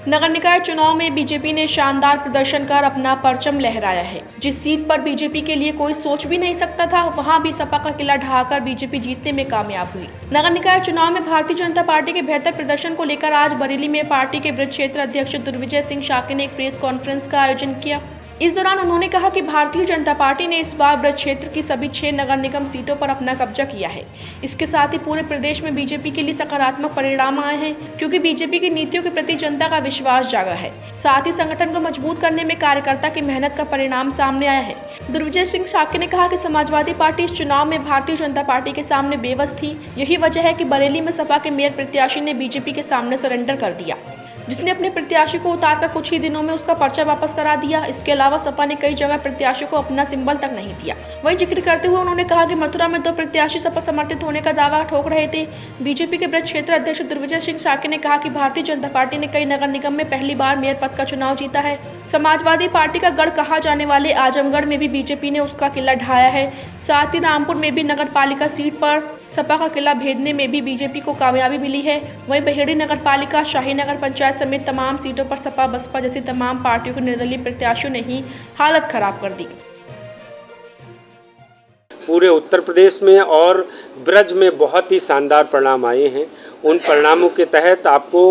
नगर निकाय चुनाव में बीजेपी ने शानदार प्रदर्शन कर अपना परचम लहराया है। जिस सीट पर बीजेपी के लिए कोई सोच भी नहीं सकता था, वहां भी सपा का किला ढहाकर बीजेपी जीतने में कामयाब हुई। नगर निकाय चुनाव में भारतीय जनता पार्टी के बेहतर प्रदर्शन को लेकर आज बरेली में पार्टी के ब्रज क्षेत्र अध्यक्ष दुर्विजय सिंह शाक्य ने एक प्रेस कॉन्फ्रेंस का आयोजन किया। इस दौरान उन्होंने कहा कि भारतीय जनता पार्टी ने इस बार ब्रज क्षेत्र की सभी 6 नगर निगम सीटों पर अपना कब्जा किया है। इसके साथ ही पूरे प्रदेश में बीजेपी के लिए सकारात्मक परिणाम आए हैं, क्योंकि बीजेपी की नीतियों के प्रति जनता का विश्वास जागा है। साथ ही संगठन को मजबूत करने में कार्यकर्ता की मेहनत का परिणाम सामने आया है। दुर्विजय सिंह शाक्य ने कहा कि समाजवादी पार्टी इस चुनाव में भारतीय जनता पार्टी के सामने बेबस थी। यही वजह है कि बरेली में सपा के मेयर प्रत्याशी ने बीजेपी के सामने सरेंडर कर दिया, जिसने अपने प्रत्याशी को उतारकर कुछ ही दिनों में उसका पर्चा वापस करा दिया। इसके अलावा सपा ने कई जगह प्रत्याशी को अपना सिंबल तक नहीं दिया। वहीं जिक्र करते हुए उन्होंने कहा कि मथुरा में 2 प्रत्याशी सपा समर्थित होने का दावा ठोक रहे थे। बीजेपी के ब्रज क्षेत्र अध्यक्ष दुर्विजय सिंह शाक्य ने कहा कि भारतीय जनता पार्टी ने कई नगर निगम में पहली बार मेयर पद का चुनाव जीता है। समाजवादी पार्टी का गढ़ कहा जाने वाले आजमगढ़ में भी बीजेपी ने उसका किला ढाया है। साथ ही रामपुर में भी नगर पालिका सीट पर सपा का किला भेदने में भी बीजेपी को कामयाबी मिली है। वहीं बहेड़ी नगर पालिका, शाही नगर पंचायत समेत तमाम सीटों पर सपा बसपा जैसी तमाम पार्टियों के निर्दलीय प्रत्याशियों ने ही हालत खराब कर दी। पूरे उत्तर प्रदेश में और ब्रज में बहुत ही शानदार परिणाम आए हैं। उन परिणामों के तहत आपको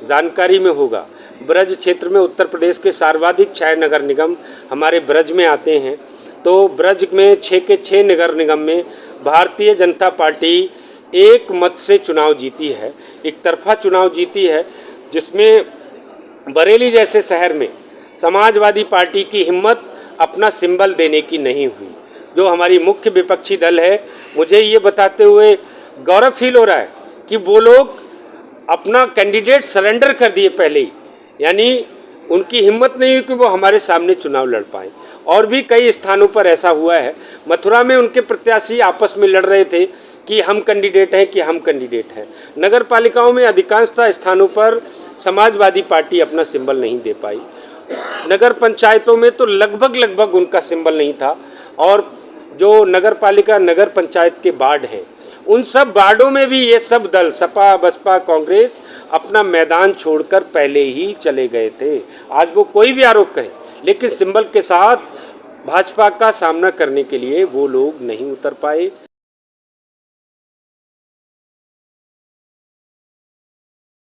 जानकारी में होगा, ब्रज क्षेत्र में उत्तर प्रदेश के सर्वाधिक 6 नगर निगम हमारे ब्रज में आते हैं। तो ब्रज में 6 के 6 नगर निगम में भारतीय जनता पार्टी एक मत से चुनाव जीती है, एक तरफा चुनाव जीती है, जिसमें बरेली जैसे शहर में समाजवादी पार्टी की हिम्मत अपना सिंबल देने की नहीं हुई। जो हमारी मुख्य विपक्षी दल है, मुझे ये बताते हुए गौरव फील हो रहा है कि वो लोग अपना कैंडिडेट सरेंडर कर दिए पहले ही, यानी उनकी हिम्मत नहीं हुई कि वो हमारे सामने चुनाव लड़ पाए। और भी कई स्थानों पर ऐसा हुआ है। मथुरा में उनके प्रत्याशी आपस में लड़ रहे थे कि हम कैंडिडेट हैं, कि हम कैंडिडेट हैं। नगर पालिकाओं में अधिकांशतः स्थानों पर समाजवादी पार्टी अपना सिंबल नहीं दे पाई। नगर पंचायतों में तो लगभग उनका सिंबल नहीं था। और जो नगर पालिका नगर पंचायत के वार्ड हैं, उन सब वार्डों में भी ये सब दल सपा बसपा कांग्रेस अपना मैदान छोड़कर पहले ही चले गए थे। आज वो कोई भी आरोप करें, लेकिन सिंबल के साथ भाजपा का सामना करने के लिए वो लोग नहीं उतर पाए।